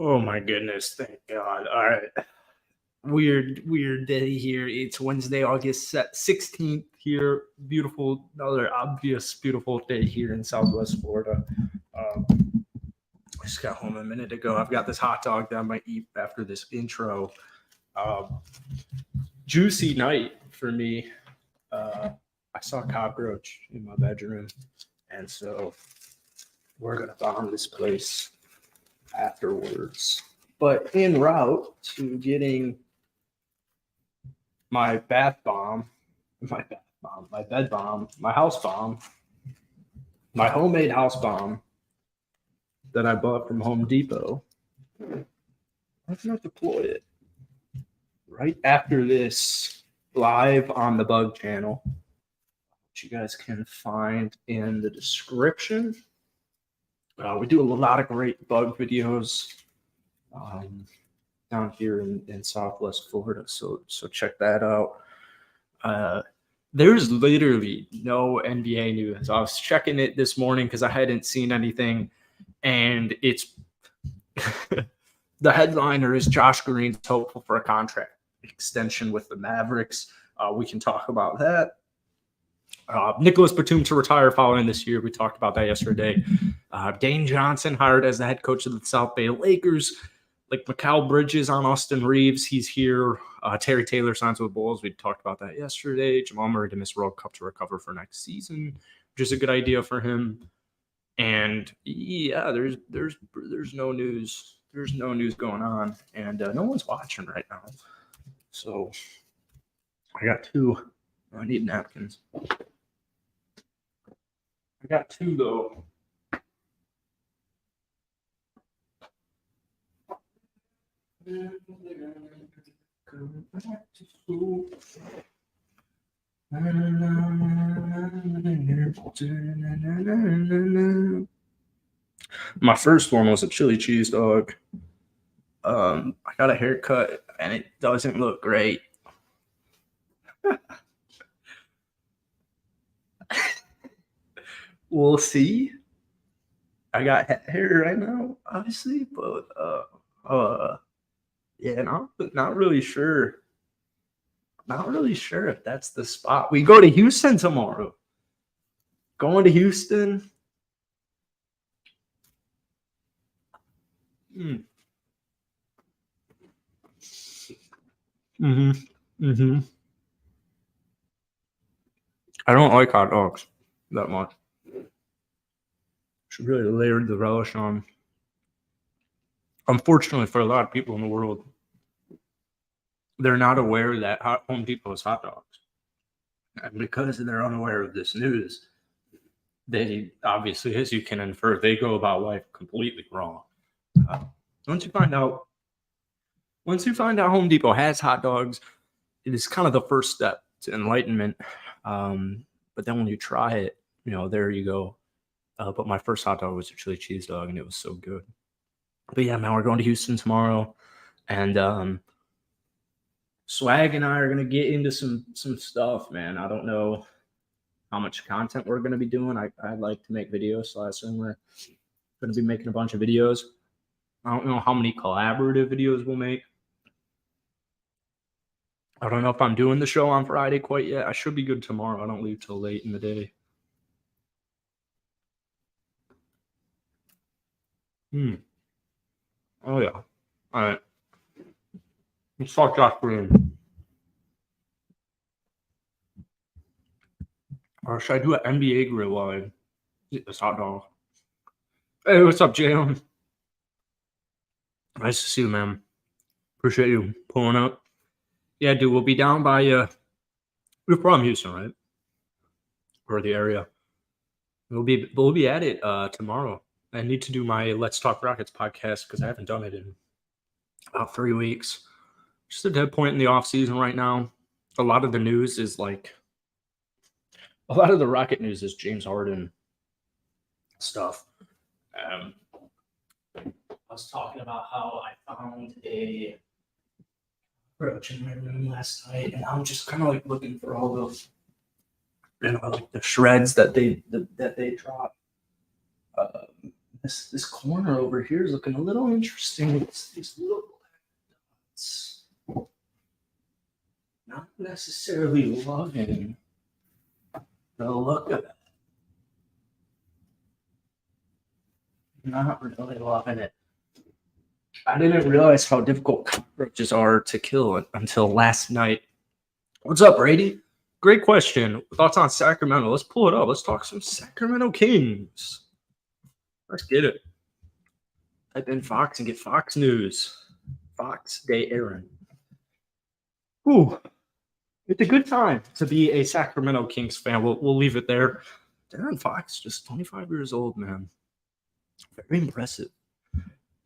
Oh my goodness, thank God. All right. Weird day here. It's Wednesday, August 16th here. Beautiful, another obvious beautiful day here in Southwest Florida. Um, I just got home a minute ago. I've got this hot dog that I might eat after this intro. Um, Juicy night for me. I saw a cockroach in my bedroom, and so we're gonna bomb this place afterwards. But en route to getting my bath bomb, my bed bomb, my house bomb, my homemade house bomb that I bought from Home Depot, I'm gonna deploy it right after this live on the Bug channel, which you guys can find in the description. We do a lot of great bug videos down here in Southwest Florida, so check that out. There's literally no NBA news. I was checking it this morning because I hadn't seen anything, and it's the headliner is Josh Green's hopeful for a contract extension with the Mavericks. We can talk about that. Nicholas Batum to retire following this year. We talked about that yesterday. Dane Johnson hired as the head coach of the South Bay Lakers. Like Mikal Bridges on Austin Reeves. He's here. Terry Taylor signs with the Bulls. We talked about that yesterday. Jamal Murray to miss World Cup to recover for next season, which is a good idea for him. And yeah, there's no news. There's no news going on, and no one's watching right now. So I got two. I need napkins. I got two though. My first one was a chili cheese dog. I got a haircut and it doesn't look great. We'll see. I got hair right now, obviously, but yeah, not really sure. Not really sure if that's the spot. We go to Houston tomorrow. Going to Houston. I don't like hot dogs that much. Should really layer the relish on. Unfortunately, for a lot of people in the world, they're not aware that Home Depot is hot dogs. And because they're unaware of this news, they obviously, as you can infer, they go about life completely wrong. Once you find out Home Depot has hot dogs, it is kind of the first step to enlightenment. But then when you try it, there you go. But my first hot dog was a chili cheese dog, and it was so good. But yeah, man, we're going to Houston tomorrow, and Swag and I are gonna get into some stuff, man. I don't know how much content we're gonna be doing. I like to make videos, so I assume we're gonna be making a bunch of videos. I don't know how many collaborative videos we'll make. I don't know if I'm doing the show on Friday quite yet. I should be good tomorrow. I don't leave till late in the day. Oh yeah. All right. Let's talk Josh Green. Or should I do an NBA grill while I eat this hot dog? Hey, what's up, Jalen? Nice to see you, man. Appreciate you pulling up. Yeah, dude, we'll be down by you're from Houston, right? Or the area. We'll be at it tomorrow. I need to do my Let's Talk Rockets podcast because I haven't done it in about 3 weeks. Just a dead point in the off season right now. A lot of the news is a lot of the Rocket news is James Harden stuff. I was talking about how I found a roach in my room last night, and I'm just kind of looking for all those, the shreds that they drop. This corner over here is looking a little interesting. It's these little dots. Not necessarily loving the look of it. Not really loving it. I didn't realize how difficult cockroaches are to kill until last night. What's up, Brady? Great question. Thoughts on Sacramento? Let's pull it up. Let's talk some Sacramento Kings. Let's get it. Type in Fox and get Fox News. Fox Day Aaron. Ooh, it's a good time to be a Sacramento Kings fan. We'll leave it there. Darren Fox, just 25 years old, man. Very impressive.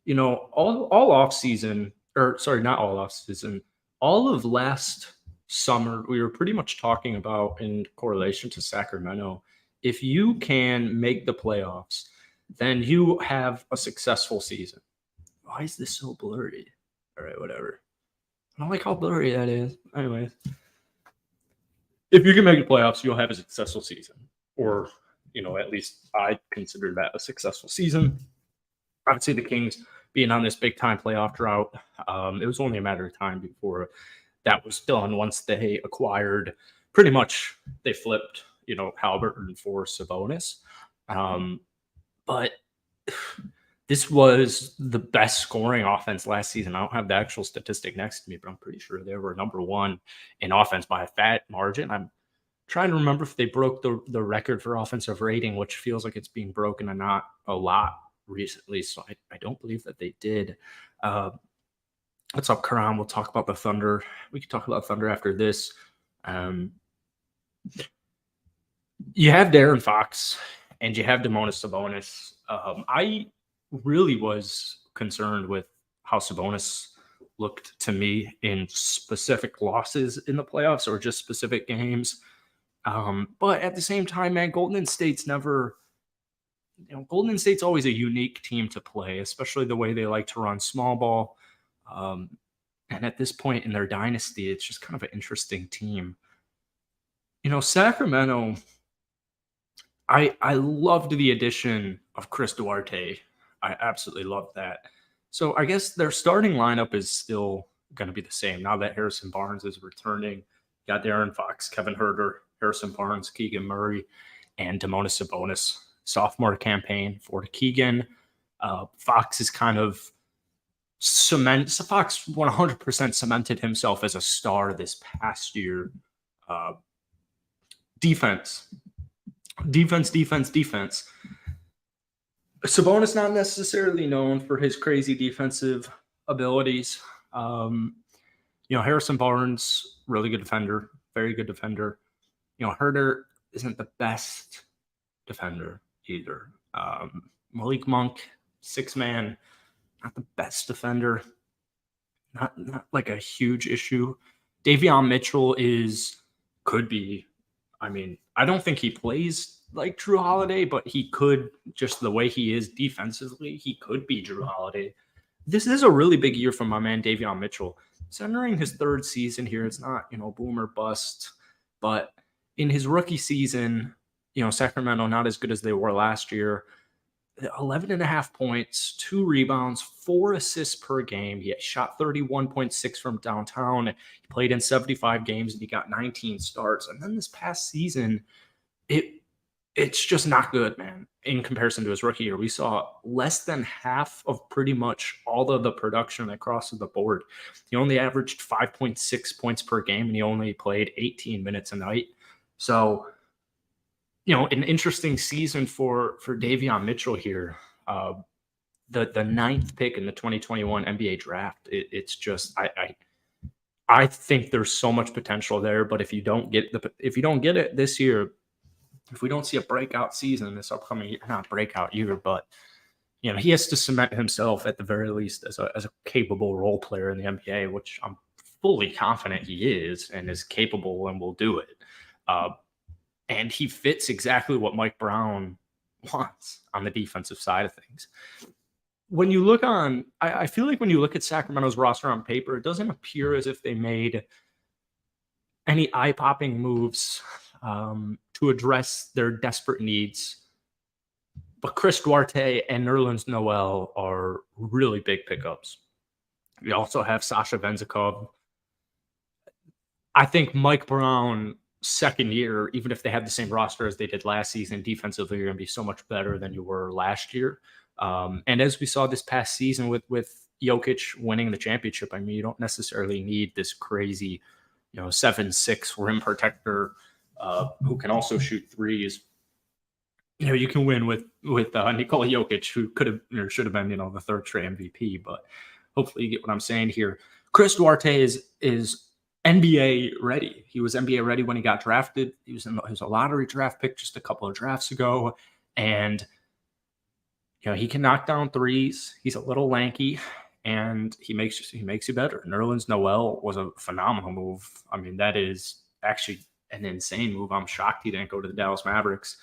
You know, all off season, or sorry, not all off season, all of last summer, we were pretty much talking about in correlation to Sacramento. If you can make the playoffs, then you have a successful season. Why is this so blurry? All right, whatever. I don't like how blurry that is. Anyways, if you can make the playoffs, you'll have a successful season. Or, you know, at least I consider that a successful season. I would say the Kings being on this big-time playoff drought, it was only a matter of time before that was done. Once they acquired, pretty much they flipped, you know, Halliburton for Sabonis. But this was the best scoring offense last season. I don't have the actual statistic next to me, but I'm pretty sure they were number one in offense by a fat margin. I'm trying to remember if they broke the record for offensive rating, which feels like it's being broken and not a lot recently. So I don't believe that they did. What's up, Karam? We'll talk about the Thunder. We can talk about Thunder after this. You have Darren Fox and you have Domantas Sabonis. I really was concerned with how Sabonis looked to me in specific losses in the playoffs or just specific games. But at the same time, man, Golden State's always a unique team to play, especially the way they like to run small ball. And at this point in their dynasty, it's just kind of an interesting team. You know, Sacramento, I loved the addition of Chris Duarte. I absolutely loved that. So I guess their starting lineup is still going to be the same now that Harrison Barnes is returning. You got Darren Fox, Kevin Huerter, Harrison Barnes, Keegan Murray, and Domantas Sabonis. Sophomore campaign for Keegan. Fox is kind of Fox 100% cemented himself as a star this past year. Defense. Sabonis not necessarily known for his crazy defensive abilities. You know, Harrison Barnes, really good defender, very good defender. You know, Huerter isn't the best defender either. Malik Monk, 6-man, not the best defender. Not like a huge issue. Davion Mitchell could be. I mean, I don't think he plays like Drew Holiday, but he could, just the way he is defensively, he could be Drew Holiday. This is a really big year for my man Davion Mitchell. He's entering his third season here. It's not, you know, boom or bust, but in his rookie season, you know, Sacramento not as good as they were last year. 11.5 points, 2 rebounds, 4 assists per game. He shot 31.6 from downtown. He played in 75 games and he got 19 starts. And then this past season, it's just not good, man. In comparison to his rookie year, we saw less than half of pretty much all of the production across the board. He only averaged 5.6 points per game and he only played 18 minutes a night. So, you know, an interesting season for Davion Mitchell here. The ninth pick in the 2021 NBA draft. It's just I think there's so much potential there. But if you don't get it this year, if we don't see a breakout season this upcoming year, not breakout year, but you know, he has to cement himself at the very least as a capable role player in the NBA, which I'm fully confident he is and is capable and will do it. And he fits exactly what Mike Brown wants on the defensive side of things. When you look I feel like when you look at Sacramento's roster on paper, it doesn't appear as if they made any eye-popping moves to address their desperate needs But Chris Duarte and Nerlens Noel are really big pickups. We also have Sasha Venzikov. I think Mike Brown, second year, even if they have the same roster as they did last season, defensively, you're going to be so much better than you were last year. And as we saw this past season with Jokic winning the championship, I mean, you don't necessarily need this crazy, 7'6" rim protector who can also shoot threes. You can win with Nikola Jokic, who could have or should have been, the third straight MVP. But hopefully you get what I'm saying here. Chris Duarte is NBA ready. He was NBA ready when he got drafted. He was a lottery draft pick just a couple of drafts ago, and he can knock down threes. He's a little lanky, and he makes you better. Nerlens Noel was a phenomenal move. I mean, that is actually an insane move. I'm shocked he didn't go to the Dallas Mavericks.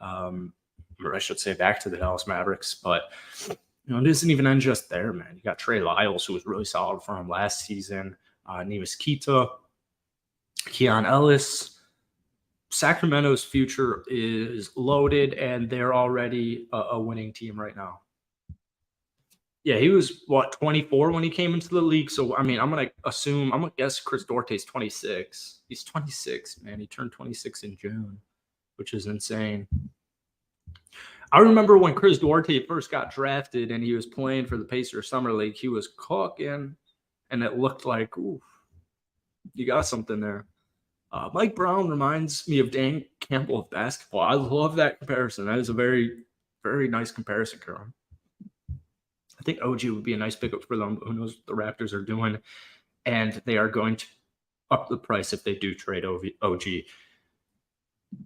Or I should say back to the Dallas Mavericks, but it doesn't even end just there, man. You got Trey Lyles, who was really solid for him last season. Neemias Queta, Keon Ellis. Sacramento's future is loaded, and they're already a winning team right now. Yeah, he was 24 when he came into the league. So I mean, I'm gonna guess Chris Duarte's 26. He's 26, man. He turned 26 in June, which is insane. I remember when Chris Duarte first got drafted and he was playing for the Pacers Summer League, he was cooking, and it looked like, ooh, you got something there. Mike Brown reminds me of Dan Campbell of basketball. I love that comparison. That is a very, very nice comparison, Carol. I think OG would be a nice pickup for them. Who knows what the Raptors are doing, and they are going to up the price if they do trade OG.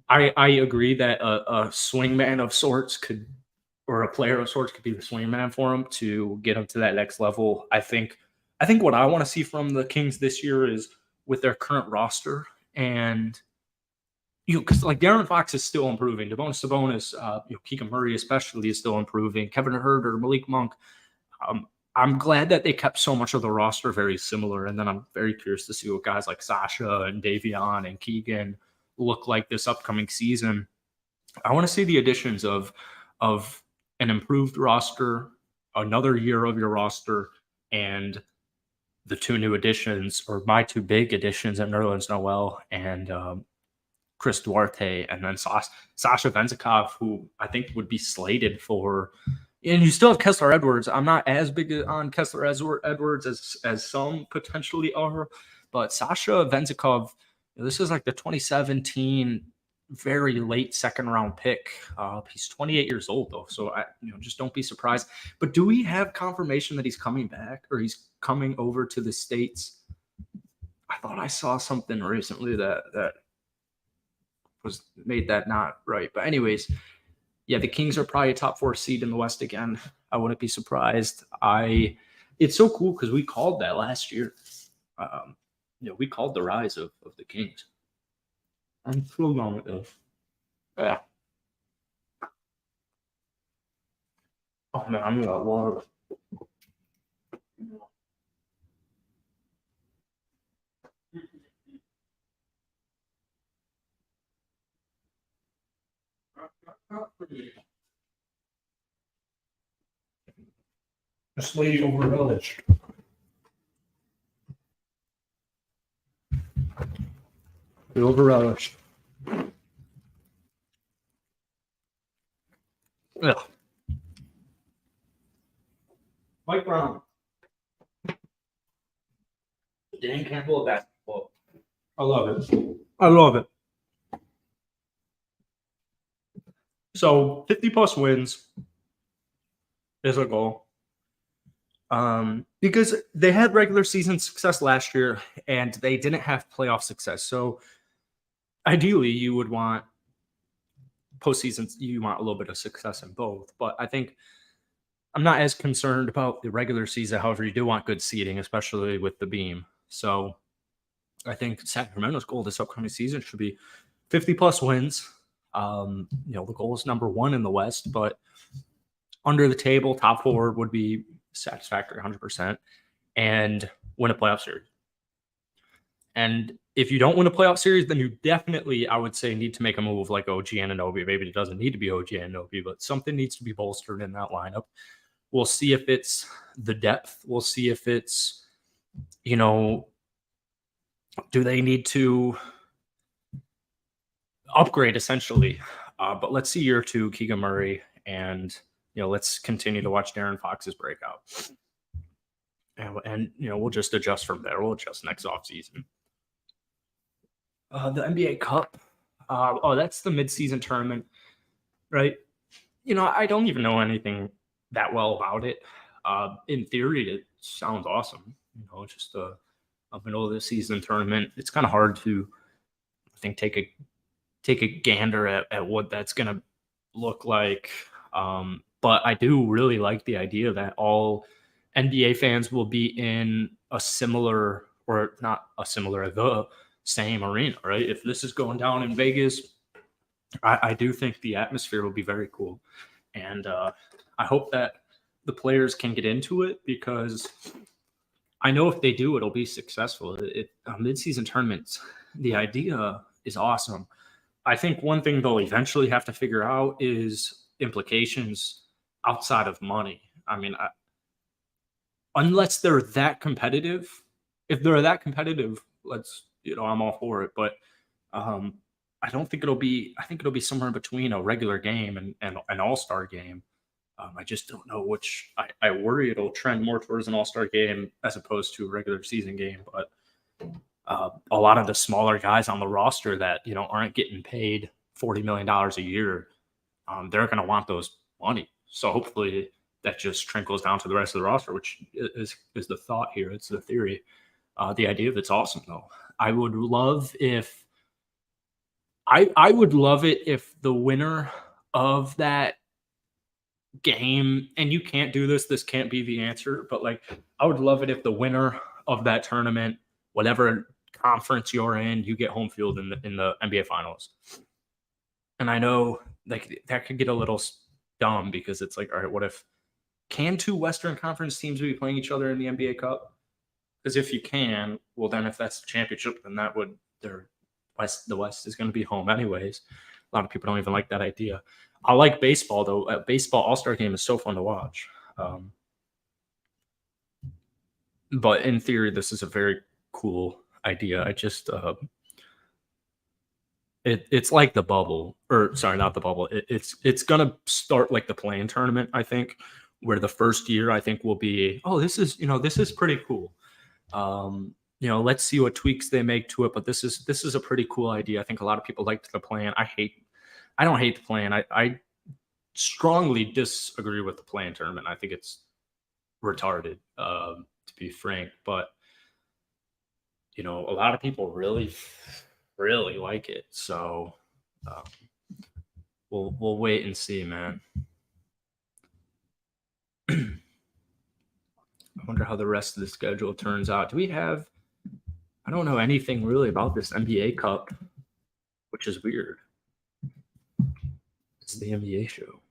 I agree that a swingman of sorts or a player of sorts could be the swingman for him to get him to that next level. I think what I want to see from the Kings this year is with their current roster, and because like De'Aaron Fox is still improving, Sabonis, Keegan Murray especially is still improving, Kevin Huerter, Malik Monk. I'm glad that they kept so much of the roster very similar, and then I'm very curious to see what guys like Sasha and Davion and Keegan look like this upcoming season. I want to see the additions of an improved roster, another year of your roster, and the two new additions, or my two big additions, at Nerlens Noel and Chris Duarte, and then Sasha Venzikov, who I think would be slated for. And you still have Kessler Edwards. I'm not as big on Kessler Edwards as some potentially are, but Sasha Venzikov, this is like the 2017 very late second round pick. He's 28 years old though, so just don't be surprised. But do we have confirmation that he's coming back or he's coming over to the States? I thought I saw something recently that was made that not right. But anyways, yeah, the Kings are probably a top 4 seed in the West again. I wouldn't be surprised. It's so cool because we called that last year. We called the rise of the Kings. I'm still going with this. Yeah. Oh man, I'm gonna water. This lady over village. Over relish. Yeah. Mike Brown. Dan Campbell of basketball. I love it. So 50 plus wins is a goal. Because they had regular season success last year and they didn't have playoff success. So ideally you would want postseason, you want a little bit of success in both. But I think I'm not as concerned about the regular season. However, you do want good seeding, especially with the beam. So I think Sacramento's goal this upcoming season should be 50 plus wins. The goal is number 1 in the West, but under the table, top 4 would be satisfactory 100% and win a playoff series. And if you don't win a playoff series, then you definitely, I would say, need to make a move like OG Anunoby. Maybe it doesn't need to be OG Anunoby, but something needs to be bolstered in that lineup. We'll see if it's the depth. We'll see if it's, do they need to upgrade essentially? But let's see year 2, Keegan Murray, and let's continue to watch Darren Fox's breakout. And we'll just adjust from there. We'll adjust next offseason. The NBA Cup. That's the midseason tournament, right? I don't even know anything that well about it. In theory, it sounds awesome. Just a middle of the season tournament. It's kind of hard to, I think, take a gander at what that's going to look like. But I do really like the idea that all NBA fans will be in a similar, or not a similar, the same arena, right? If this is going down in Vegas, I do think the atmosphere will be very cool. And I hope that the players can get into it, because I know if they do, it'll be successful. Mid-season tournaments, the idea is awesome. I think one thing they'll eventually have to figure out is implications outside of money. I mean, unless they're that competitive, if they're that competitive, I'm all for it. But I don't think it'll be. I think it'll be somewhere in between a regular game and an all-star game. I just don't know which. I worry it'll trend more towards an all-star game as opposed to a regular season game. But a lot of the smaller guys on the roster that aren't getting paid $40 million a year, they're going to want those money. So hopefully that just trickles down to the rest of the roster, which is the thought here. It's the theory. The idea of it's awesome though. I would love if I would love it if the winner of that game, and you can't do this can't be the answer, but I would love it if the winner of that tournament, whatever conference you're in, you get home field in the NBA Finals. And I know that could get a little dumb, because it's all right, what if can 2 Western Conference teams be playing each other in the NBA Cup? Because if you can, well, then if that's the championship, then the West is going to be home anyways. A lot of people don't even like that idea. I like baseball though. Baseball All-Star game is so fun to watch. But in theory, this is a very cool idea. I just it's like the bubble, or sorry, not the bubble. It's gonna start like the play-in tournament, I think, where the first year I think will be, this is pretty cool. Let's see what tweaks they make to it, but this is a pretty cool idea. I think a lot of people liked the plan. I don't hate the plan. I strongly disagree with the play-in tournament. I think it's retarded, to be frank, but a lot of people really like it. So we'll wait and see, man. I wonder how the rest of the schedule turns out. I don't know anything really about this NBA Cup, which is weird. It's the NBA show.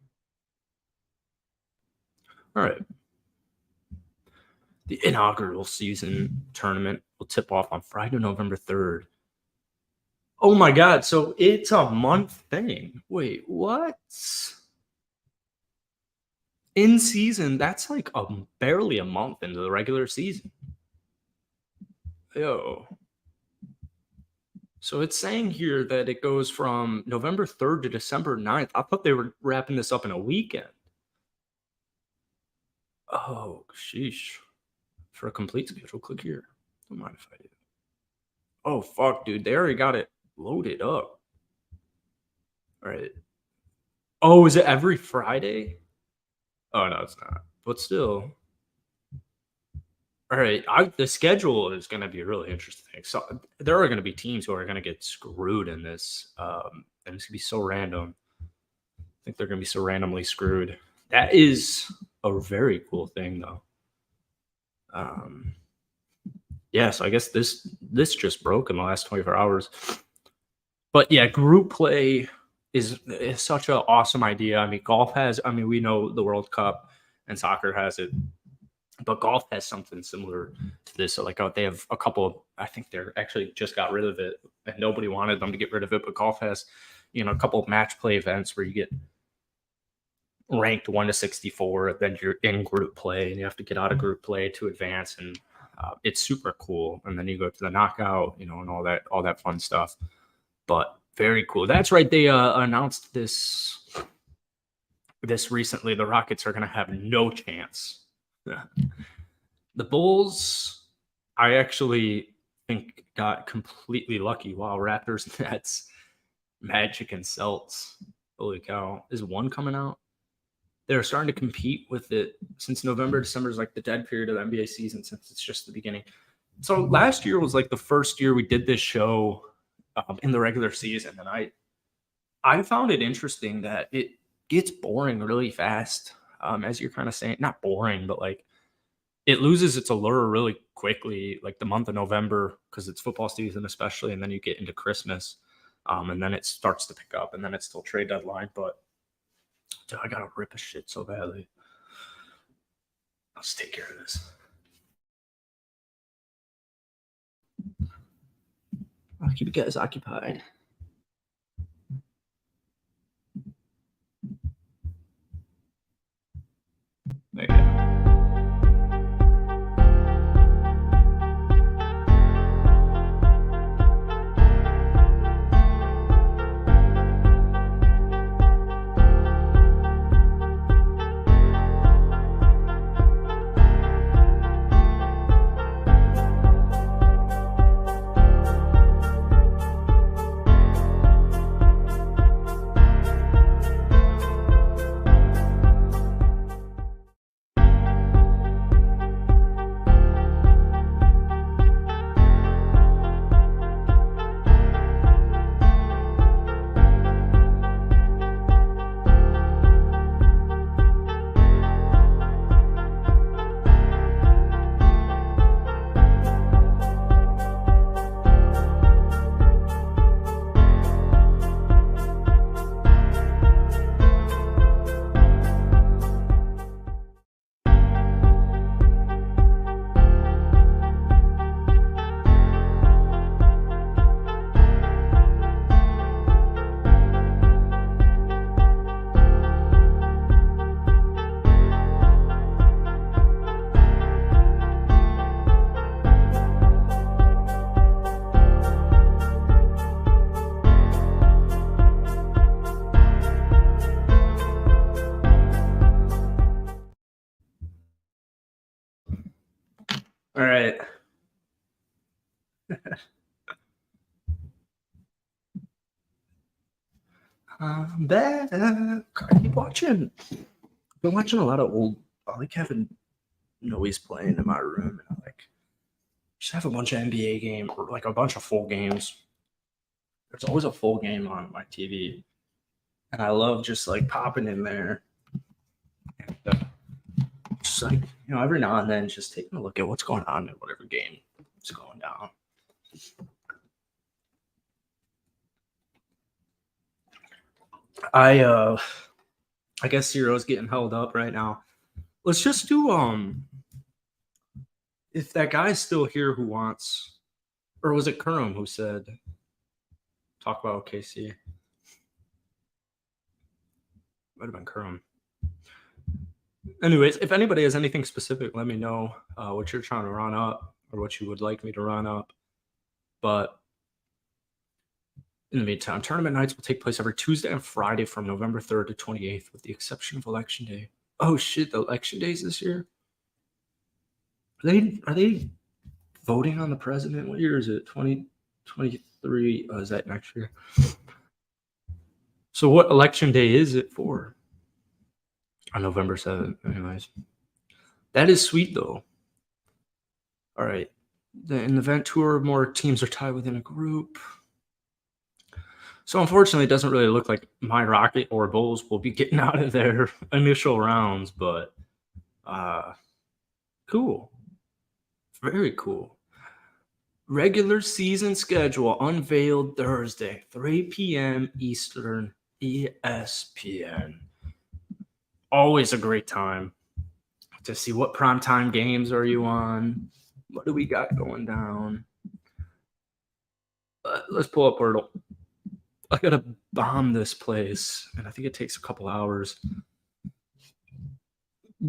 All right. The inaugural season tournament will tip off on Friday, November 3rd. Oh my God. So it's a month thing. Wait, what? In season, that's barely a month into the regular season. Yo. So it's saying here that it goes from November 3rd to December 9th. I thought they were wrapping this up in a weekend. Oh, sheesh. For a complete schedule, click here. Don't mind if I do. Oh, fuck, dude. They already got it loaded up. All right. Oh, is it every Friday? Oh, no, it's not. But still. All right. The schedule is going to be really interesting. So there are going to be teams who are going to get screwed in this. And it's going to be so random. I think they're going to be so randomly screwed. That is a very cool thing, though. Yeah, so I guess this just broke in the last 24 hours. But yeah, group play is such an awesome idea. I mean, golf has, we know the World Cup, and soccer has it. But golf has something similar to this. So like they have a couple, I think they're actually just got rid of it and nobody wanted them to get rid of it. But golf has, a couple of match play events where you get ranked 1 to 64, then you're in group play and you have to get out of group play to advance. And it's super cool. And then you go to the knockout, and all that fun stuff. But very cool. That's right. They announced this recently. The Rockets are going to have no chance. The Bulls, I actually think got completely lucky. Wow, Raptors, Nets, Magic, and Celtics. Holy cow. Is one coming out? They're starting to compete with it since November. December is like the dead period of the NBA season since it's just the beginning. So last year was like the first year we did this show in the regular season. And I found it interesting that it gets boring really fast. As you're kind of saying, not boring, but like it loses its allure really quickly, like the month of November, because it's football season especially, and then you get into Christmas, and then it starts to pick up, and then it's still trade deadline. But dude, I gotta rip a shit so badly. Let's take care of this. I'll keep you guys occupied. There you go. All right. I'm back. I keep watching. I've been watching a lot of old. I like having noise playing in my room, and I just have a bunch of NBA games, or like a bunch of full games. There's always a full game on my TV, and I love just like popping in there, and just like every now and then, just taking a look at what's going on in whatever game is going down. I guess Cyro's getting held up right now. Let's just do if that guy's still here who wants, or was it Kurum who said talk about OKC? Might have been Kurum. Anyways, if anybody has anything specific, let me know what you're trying to run up or what you would like me to run up. But in the meantime, tournament nights will take place every Tuesday and Friday from November 3rd to 28th, with the exception of Election Day. Oh shit, the Election Days this year? Are they voting on the president? What year is it? 2023? Is that next year? So what Election Day is it for? On November 7th, anyways. That is sweet though. All right. In the event, 2 or more teams are tied within a group. So unfortunately, it doesn't really look like my Rocket or Bulls will be getting out of their initial rounds, but cool. Very cool. Regular season schedule unveiled Thursday, 3 p.m. Eastern, ESPN. Always a great time to see what primetime games are you on. What do we got going down? Let's pull up Wordle. I gotta bomb this place, and I think it takes a couple hours.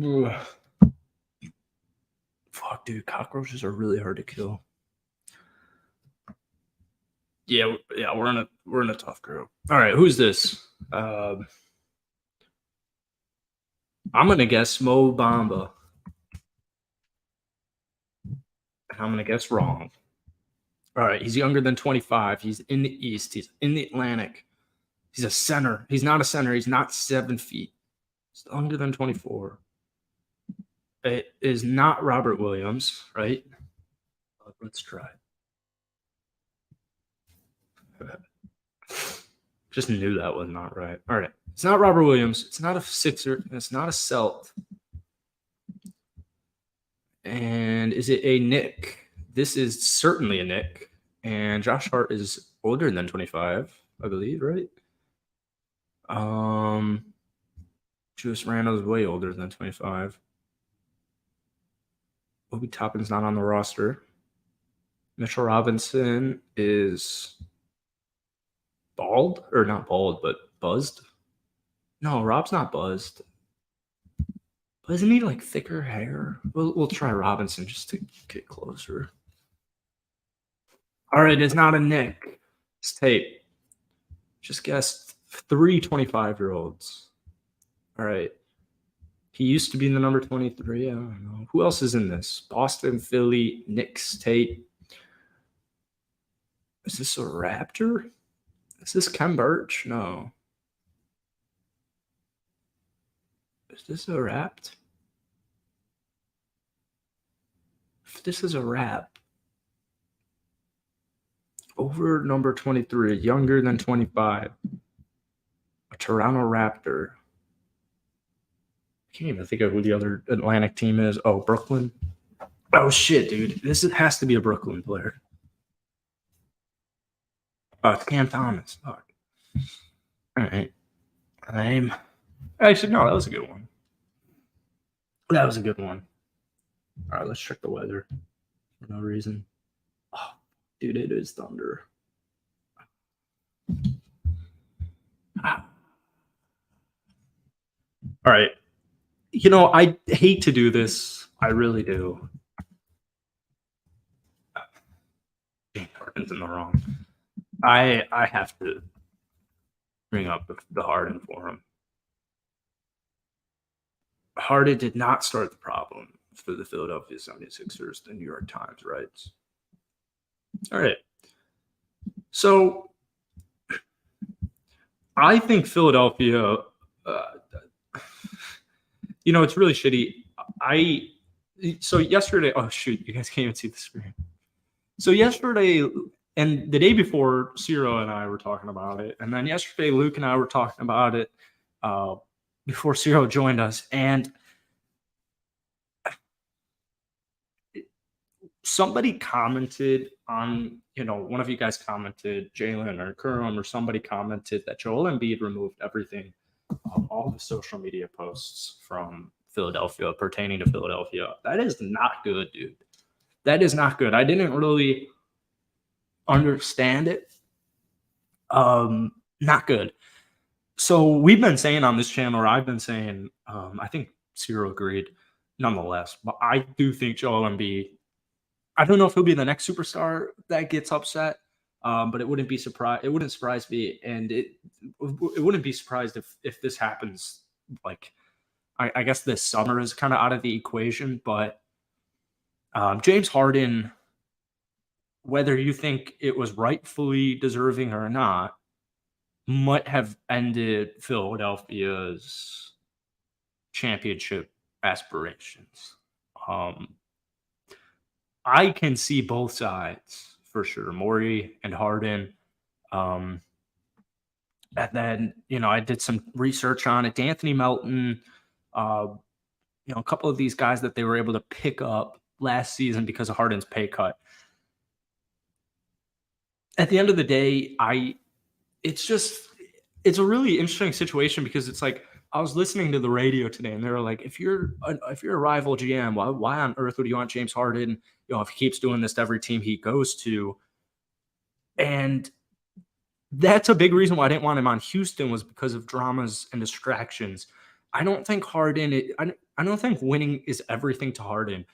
Ugh. Fuck, dude, cockroaches are really hard to kill. Yeah, we're in a tough group. All right, who's this? I'm gonna guess Mo Bamba. I'm gonna guess wrong. All right, he's younger than 25. He's in the East. He's in the Atlantic. He's a center. He's not a center. He's not 7 feet. He's younger than 24. It is not Robert Williams, right? Let's try. Just knew that was not right. All right. It's not Robert Williams. It's not a Sixer. It's not a Celt. And is it a Nick? This is certainly a Nick. And Josh Hart is older than 25, I believe, right? Julius Randle is way older than 25. Obi Toppin's not on the roster. Mitchell Robinson is bald, or not bald, but buzzed. No, Rob's not buzzed. But isn't he like thicker hair? We'll try Robinson just to get closer. All right, it's not a Nick. It's tape. Just guessed 3 25-year-olds. All right. He used to be in the number 23. I don't know. Who else is in this? Boston, Philly, Knicks, Tate. Is this a Raptor? Is this Ken Birch? No. Is this a Rapt? If this is a Rap, over number 23, younger than 25, a Toronto Raptor. I can't even think of who the other Atlantic team is. Oh, Brooklyn. Oh, shit, dude. Has to be a Brooklyn player. Oh, it's Cam Thomas. Fuck. All right. Actually, no, that was a good one. That was a good one. All right, let's check the weather for no reason. Oh, dude, it is thunder. All right. You know, I hate to do this. I really do. James Harden's in the wrong. I have to bring up the Harden for him. Harden did not start the problem for the Philadelphia 76ers, the New York Times writes. All right. So I think Philadelphia, it's really shitty. So yesterday, oh, shoot, you guys can't even see the screen. So yesterday and the day before, Cyro and I were talking about it. And then yesterday, Luke and I were talking about it before Cyro joined us. And somebody commented on, one of you guys commented, Jalen or Kurum or somebody commented that Joel Embiid removed everything, all the social media posts from Philadelphia pertaining to Philadelphia. That is not good, dude. That is not good. I didn't really understand it. Not good. So we've been saying on this channel, or I've been saying, I think Cyro agreed nonetheless, but I do think Joel Embiid, I don't know if he'll be the next superstar that gets upset, but it wouldn't surprise me, and it wouldn't be surprised if this happens. Like, I guess this summer is kind of out of the equation, but James Harden, whether you think it was rightfully deserving or not, might have ended Philadelphia's championship aspirations. I can see both sides for sure, Morey and Harden. And then, I did some research on it. Anthony Melton, a couple of these guys that they were able to pick up last season because of Harden's pay cut. At the end of the day, it's a really interesting situation because it's like I was listening to the radio today, and they were like, if you're a rival GM, why on earth would you want James Harden? If he keeps doing this to every team he goes to, and that's a big reason why I didn't want him on Houston, was because of dramas and distractions. I don't think I don't think winning is everything to Harden.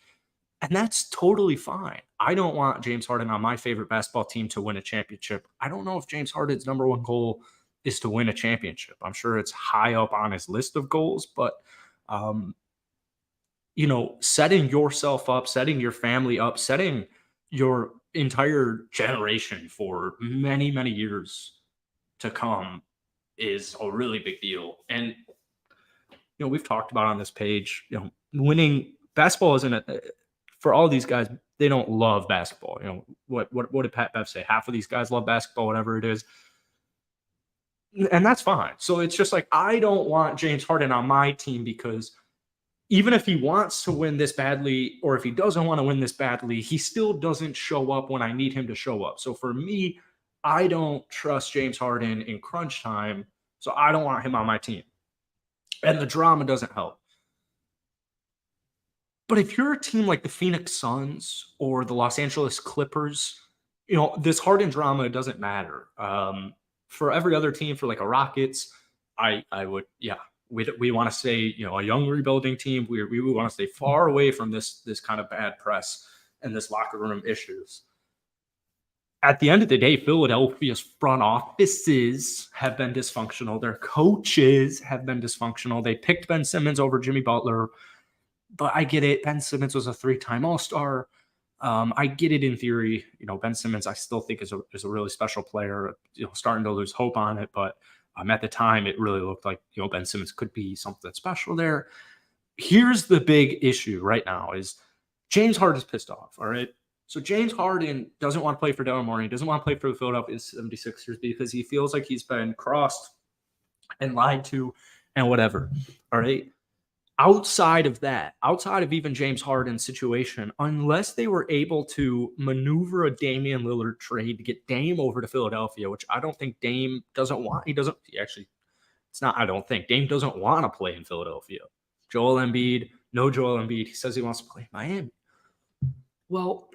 And that's totally fine. I don't want James Harden on my favorite basketball team to win a championship. I don't know if James Harden's number one goal is to win a championship. I'm sure it's high up on his list of goals, but um, setting yourself up, setting your family up, setting your entire generation for many, many years to come is a really big deal. And we've talked about on this page, winning basketball isn't for all these guys. They don't love basketball. What did Pat Bev say? Half of these guys love basketball, whatever it is. And that's fine. So it's just like, I don't want James Harden on my team, because even if he wants to win this badly, or if he doesn't want to win this badly, he still doesn't show up when I need him to show up. So for me, I don't trust James Harden in crunch time. So I don't want him on my team. And the drama doesn't help. But if you're a team like the Phoenix Suns or the Los Angeles Clippers, this Harden drama doesn't matter. For every other team, for like a Rockets, I would, we want to stay, a young rebuilding team. We want to stay far away from this kind of bad press and this locker room issues. At the end of the day, Philadelphia's front offices have been dysfunctional. Their coaches have been dysfunctional. They picked Ben Simmons over Jimmy Butler, but I get it. Ben Simmons was a 3-time All-Star. I get it in theory. Ben Simmons, I still think is a really special player. Starting to lose hope on it, but at the time, it really looked like Ben Simmons could be something special there. Here's the big issue right now: is James Harden's pissed off. All right. So James Harden doesn't want to play for Daryl Morey. He doesn't want to play for the Philadelphia 76ers because he feels like he's been crossed and lied to and whatever. All right. Outside of that, outside of even James Harden's situation, unless they were able to maneuver a Damian Lillard trade to get Dame over to Philadelphia, which I don't think Dame doesn't want. Dame doesn't want to play in Philadelphia. Joel Embiid, no Joel Embiid. He says he wants to play in Miami. Well,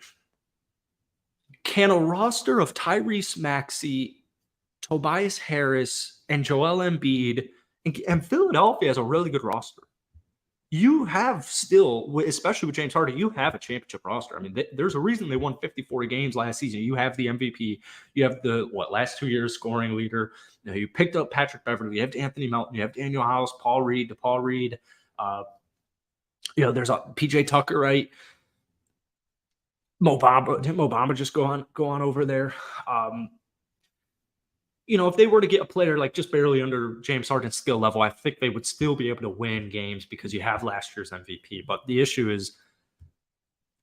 can a roster of Tyrese Maxey, Tobias Harris, and Joel Embiid, and Philadelphia has a really good roster. You have still, especially with James Harden, you have a championship roster. I mean, there's a reason they won 54 games last season. You have the MVP. You have the last 2 years scoring leader. You picked up Patrick Beverley. You have Anthony Melton. You have Daniel House, Paul Reed, DePaul Reed. There's a PJ Tucker, right? Mo Bamba just go on over there. If they were to get a player like just barely under James Harden's skill level, I think they would still be able to win games because you have last year's MVP. But the issue is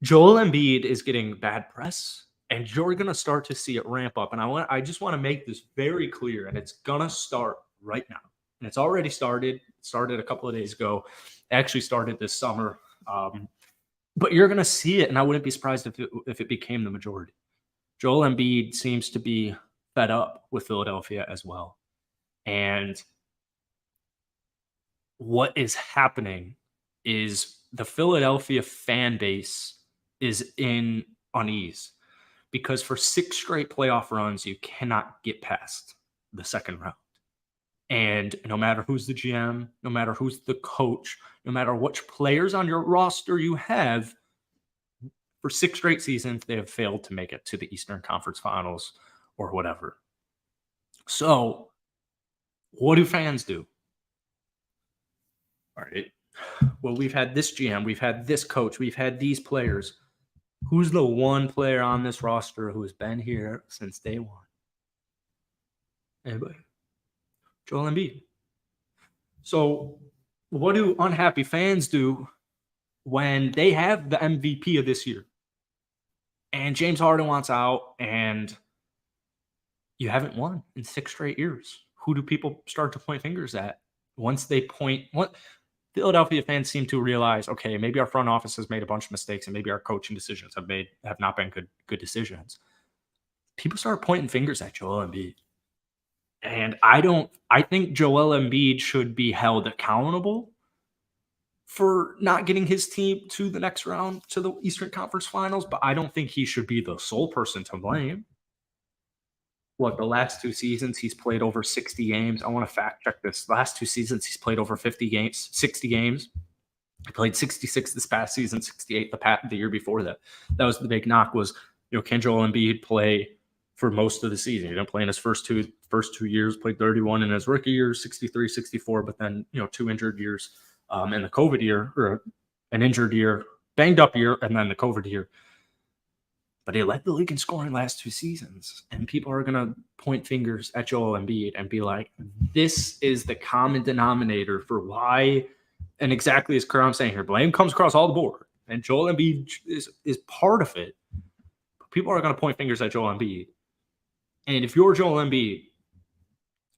Joel Embiid is getting bad press, and you're going to start to see it ramp up. And I just want to make this very clear, and it's going to start right now. And it's already started. It started a couple of days ago. It actually started this summer. But you're going to see it, and I wouldn't be surprised if it became the majority. Joel Embiid seems to be fed up with Philadelphia as well. And what is happening is the Philadelphia fan base is in unease, because for 6 straight playoff runs, you cannot get past the second round. And no matter who's the GM, no matter who's the coach, no matter which players on your roster you have, for 6 straight seasons, they have failed to make it to the Eastern Conference Finals or whatever. So what do fans do? All right. Well, we've had this GM, we've had this coach, we've had these players. Who's the one player on this roster who has been here since day one? Anybody? Joel Embiid. So what do unhappy fans do when they have the MVP of this year and James Harden wants out and you haven't won in 6 straight years? Who do people start to point fingers at? Once they point, what Philadelphia fans seem to realize, okay, maybe our front office has made a bunch of mistakes and maybe our coaching decisions have not been good decisions. People start pointing fingers at Joel Embiid. And I think Joel Embiid should be held accountable for not getting his team to the next round to the Eastern Conference Finals, but I don't think he should be the sole person to blame. Look, the last 2 seasons he's played over 60 games. I want to fact check this. The last 2 seasons he's played over 50 games, 60 games. He played 66 this past season, 68 the year before that. That was the big knock was, can Joel Embiid play for most of the season? He didn't play in his first two years, played 31 in his rookie year, 63, 64, but then, 2 injured years and the COVID year, or an injured year, banged up year, and then the COVID year. But he led the league in scoring last 2 seasons. And people are going to point fingers at Joel Embiid and be like, this is the common denominator for why, and exactly as I'm saying here, blame comes across all the board. And Joel Embiid is part of it. But people are going to point fingers at Joel Embiid. And if you're Joel Embiid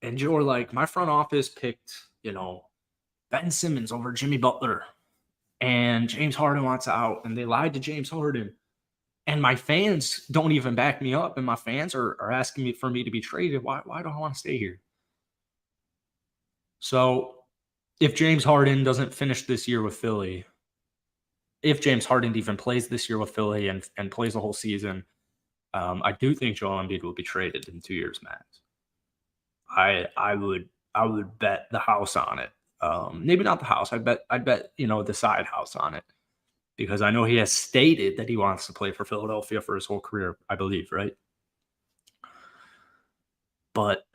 and you're like, my front office picked, Ben Simmons over Jimmy Butler, and James Harden wants out, and they lied to James Harden, and my fans don't even back me up, and my fans are asking me for me to be traded, why do I want to stay here? So if James Harden doesn't finish this year with Philly, if James Harden even plays this year with Philly and plays the whole season, I do think Joel Embiid will be traded in 2 years max. I would bet the house on it. Maybe not the house. I'd bet the side house on it, because I know he has stated that he wants to play for Philadelphia for his whole career, I believe, right? But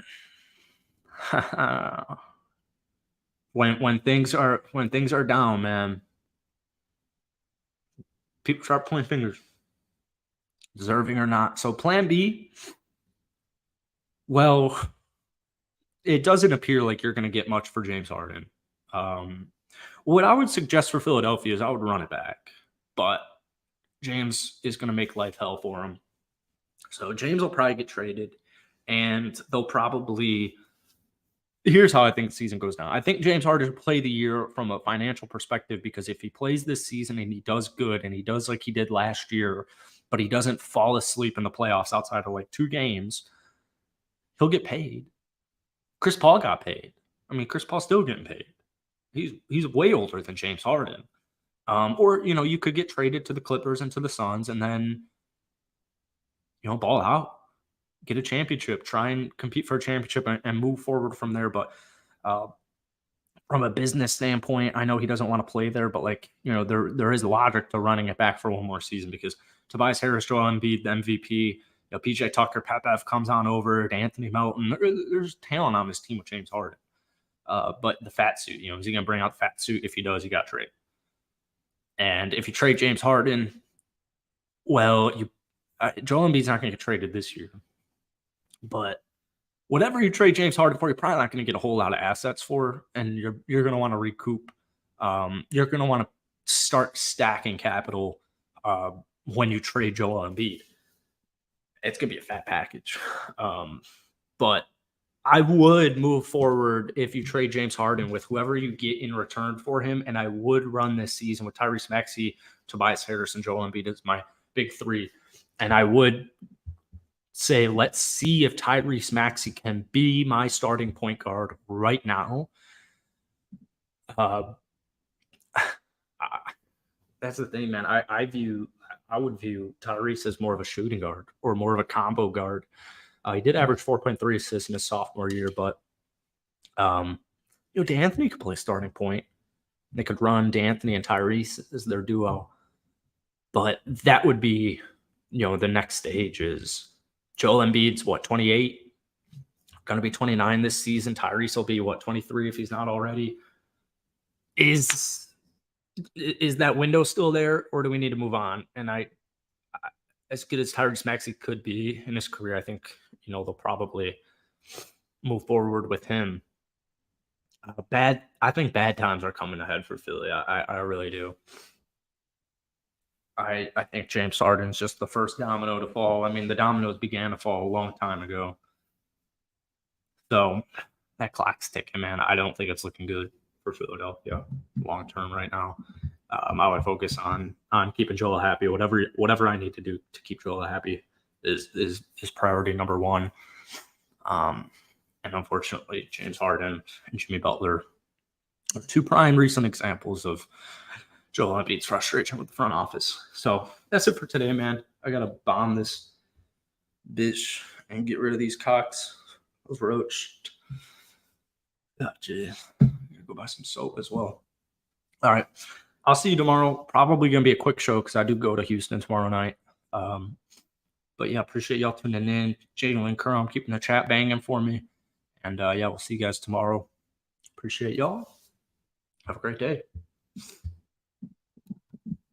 when things are down, man, people start pointing fingers, deserving or not. So plan B, well, it doesn't appear like you're going to get much for James Harden. What I would suggest for Philadelphia is I would run it back, but James is going to make life hell for him. So James will probably get traded, and they'll probably – here's how I think the season goes down. I think James Harden will play the year from a financial perspective, because if he plays this season and he does good and he does like he did last year, but he doesn't fall asleep in the playoffs outside of like 2 games, he'll get paid. Chris Paul got paid. I mean, Chris Paul's still getting paid. He's way older than James Harden. Or, you could get traded to the Clippers and to the Suns and then, ball out, get a championship, try and compete for a championship and move forward from there. But from a business standpoint, I know he doesn't want to play there, but there is logic to running it back for one more season, because Tobias Harris, Joel Embiid, the MVP, PJ Tucker, Pat comes on over, Anthony Melton. There's talent on this team with James Harden. But the fat suit, is he going to bring out the fat suit? If he does, he got traded. And if you trade James Harden, well, Joel Embiid's not going to get traded this year. But whatever you trade James Harden for, you're probably not going to get a whole lot of assets for, and you're going to want to recoup. You're going to want to start stacking capital when you trade Joel Embiid. It's going to be a fat package. But I would move forward if you trade James Harden with whoever you get in return for him, and I would run this season with Tyrese Maxey, Tobias Harris, and Joel Embiid as my big 3. And I would say, let's see if Tyrese Maxey can be my starting point guard right now. That's the thing, man. I would view Tyrese as more of a shooting guard or more of a combo guard. He did average 4.3 assists in his sophomore year, but D'Anthony could play starting point. They could run D'Anthony and Tyrese as their duo. But that would be, the next stage is Joel Embiid's 28? Going to be 29 this season. Tyrese will be 23 if he's not already. Is that window still there, or do we need to move on? And as good as Tyrese Maxey could be in his career, I think, they'll probably move forward with him. I think bad times are coming ahead for Philly. I really do. I think James Harden's just the first domino to fall. I mean, the dominoes began to fall a long time ago. So that clock's ticking, man. I don't think it's looking good for Philadelphia long term right now. I would focus on keeping Joel happy. Whatever I need to do to keep Joel happy is priority number 1. And unfortunately, James Harden and Jimmy Butler are two prime recent examples of Joel Embiid's frustration with the front office. So that's it for today, man. I got to bomb this bitch and get rid of these cocks. Those roached. Oh, jeez. I'm going to go buy some soap as well. All right. I'll see you tomorrow. Probably going to be a quick show because I do go to Houston tomorrow night. But yeah, appreciate y'all tuning in. Jalen Curran keeping the chat banging for me. And yeah, we'll see you guys tomorrow. Appreciate y'all. Have a great day.